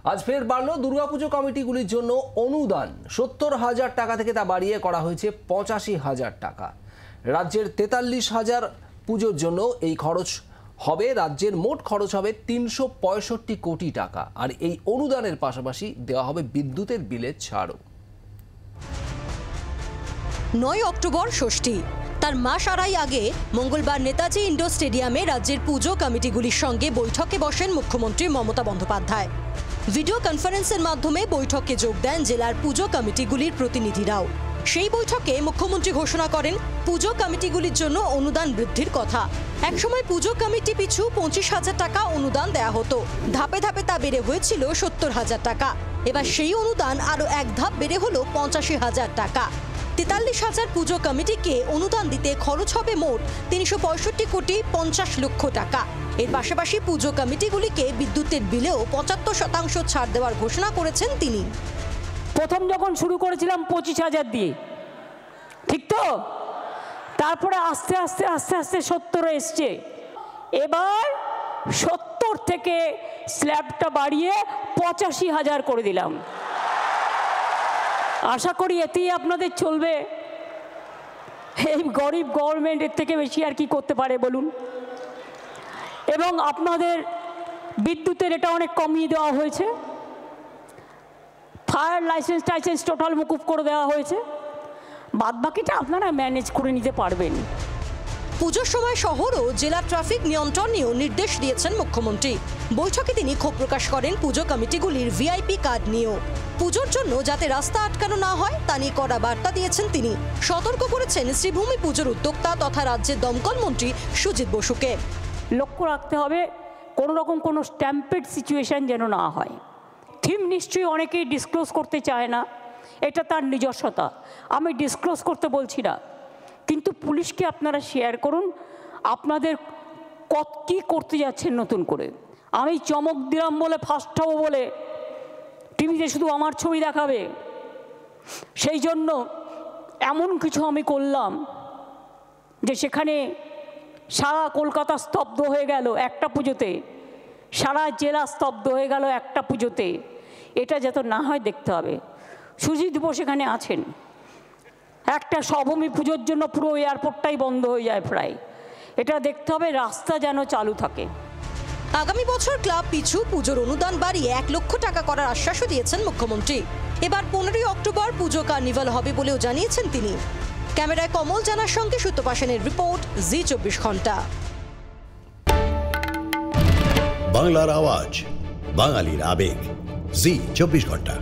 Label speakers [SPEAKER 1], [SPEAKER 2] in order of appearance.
[SPEAKER 1] আজ ফের বাড়ল দুর্গাপুজো কমিটিগুলির জন্য অনুদান। ৭০,০০০ টাকা থেকে তা বাড়িয়ে করা হয়েছে ৮৫,০০০ টাকা। রাজ্যের ৪৩,০০০ পুজোর জন্য এই খরচ হবে। রাজ্যের মোট খরচ হবে ৩৬৫ কোটি টাকা। আর এই অনুদানের পাশাপাশি দেওয়া হবে বিদ্যুতের বিলের ছাড়ও।
[SPEAKER 2] ৯ অক্টোবর ষষ্ঠী, তার মাস আড়াই আগে মঙ্গলবার নেতাজি ইন্ডোর স্টেডিয়ামে রাজ্যের পুজো কমিটিগুলির সঙ্গে বৈঠকে বসেন মুখ্যমন্ত্রী মমতা বন্দ্যোপাধ্যায়। ভিডিও কনফারেন্সের মাধ্যমে বৈঠকে যোগ দেন জেলার পুজো কমিটিগুলির প্রতিনিধিরাও। সেই বৈঠকে মুখ্যমন্ত্রী ঘোষণা করেন পুজো কমিটিগুলির জন্য অনুদান বৃদ্ধির কথা। একসময় পুজো কমিটি পিছু ২৫,০০০ টাকা অনুদান দেয়া হতো। ধাপে ধাপে তা বেড়ে হয়েছিল ৭০,০০০ টাকা। এবার সেই অনুদান আরও এক ধাপ বেড়ে হলো ৮৫,০০০ টাকা। ৪৩,০০০ পুজো কমিটিকে অনুদান দিতে খরচ হবে মোট ৩৬৫ কোটি ৫০ লক্ষ টাকা। এর পাশাপাশি পুজো কমিটিগুলিকে বিদ্যুতের বিলেও ৭৫% ছাড় দেওয়ার ঘোষণা করেছেন তিনি।
[SPEAKER 3] প্রথম যখন শুরু করেছিলাম ২৫,০০০ দিয়ে, ঠিক তো? তারপরে আস্তে আস্তে আস্তে আস্তে ৭০ এসছে। এবার ৭০ থেকে স্ল্যাবটা বাড়িয়ে ৮৫,০০০ করে দিলাম। আশা করি এতেই আপনাদের চলবে। এই গরিব গভর্নমেন্ট এর থেকে বেশি আর কি করতে পারে বলুন? এবং আপনাদের বিদ্যুতের এটা অনেক কমিয়ে দেওয়া হয়েছে। ফায়ার লাইসেন্স টোটাল মুকুব করে দেওয়া হয়েছে। বাদবাকিটা আপনারা ম্যানেজ করে নিতে পারবেন।
[SPEAKER 2] পুজোর সময় শহর ও জেলা ট্রাফিক নিয়ন্ত্রণ নিয়েও নির্দেশ দিয়েছেন মুখ্যমন্ত্রী। বৈঠকে তিনি ক্ষোভ প্রকাশ করেন পুজো কমিটিগুলির ভিআইপি কার্ড নিয়েও। পুজোর জন্য যাতে রাস্তা আটকানো না হয় তা নিয়ে কড়া বার্তা দিয়েছেন তিনি। সতর্ক করেছেন শ্রীভূমি পুজোর উদ্যোক্তা তথা রাজ্যের দমকল মন্ত্রী সুজিত বসুকে।
[SPEAKER 3] লক্ষ্য রাখতে হবে কোনো রকম কোনো স্ট্যাম্পেড সিচুয়েশন যেন না হয়। থিম নিশ্চয়ই অনেকেই ডিসক্লোজ করতে চায় না, এটা তার নিজস্বতা, আমি ডিসক্লোজ করতে বলছি না। কিন্তু পুলিশকে আপনারা শেয়ার করুন আপনাদের কী করতে যাচ্ছেন নতুন করে। আমি চমক দিলাম বলে ফার্স্ট হব বলে টিভিতে শুধু আমার ছবি দেখাবে, সেই জন্য এমন কিছু আমি করলাম যে সেখানে সারা কলকাতা স্তব্ধ হয়ে গেল একটা পুজোতে, সারা জেলা স্তব্ধ হয়ে গেল একটা পুজোতে। এটা যাতে না হয় দেখতে হবে। সুজিত বোস এখানে আছেন। একটা সভূমি পুজোর জন্য পুরো এয়ারপোর্টটাই বন্ধ হয়ে যায় প্রায়। এটা দেখতে হবে রাস্তা যেন চালু থাকে।
[SPEAKER 2] আগামী বছর ক্লাব পিছু পুজোর অনুদান বাড়িয়ে ১ লক্ষ টাকা করার আশ্বাসও দিয়েছেন মুখ্যমন্ত্রী। এবার ১৫ই অক্টোবর পুজো কার্নিভাল হবে বলেও জানিয়েছেন তিনি। ক্যামেরায় কমল জানার সঙ্গে সুতপা সেনের রিপোর্ট, জি ২৪ ঘন্টা।
[SPEAKER 4] বাংলার আওয়াজ, বাঙালির আবেগ, জি ২৪ ঘন্টা।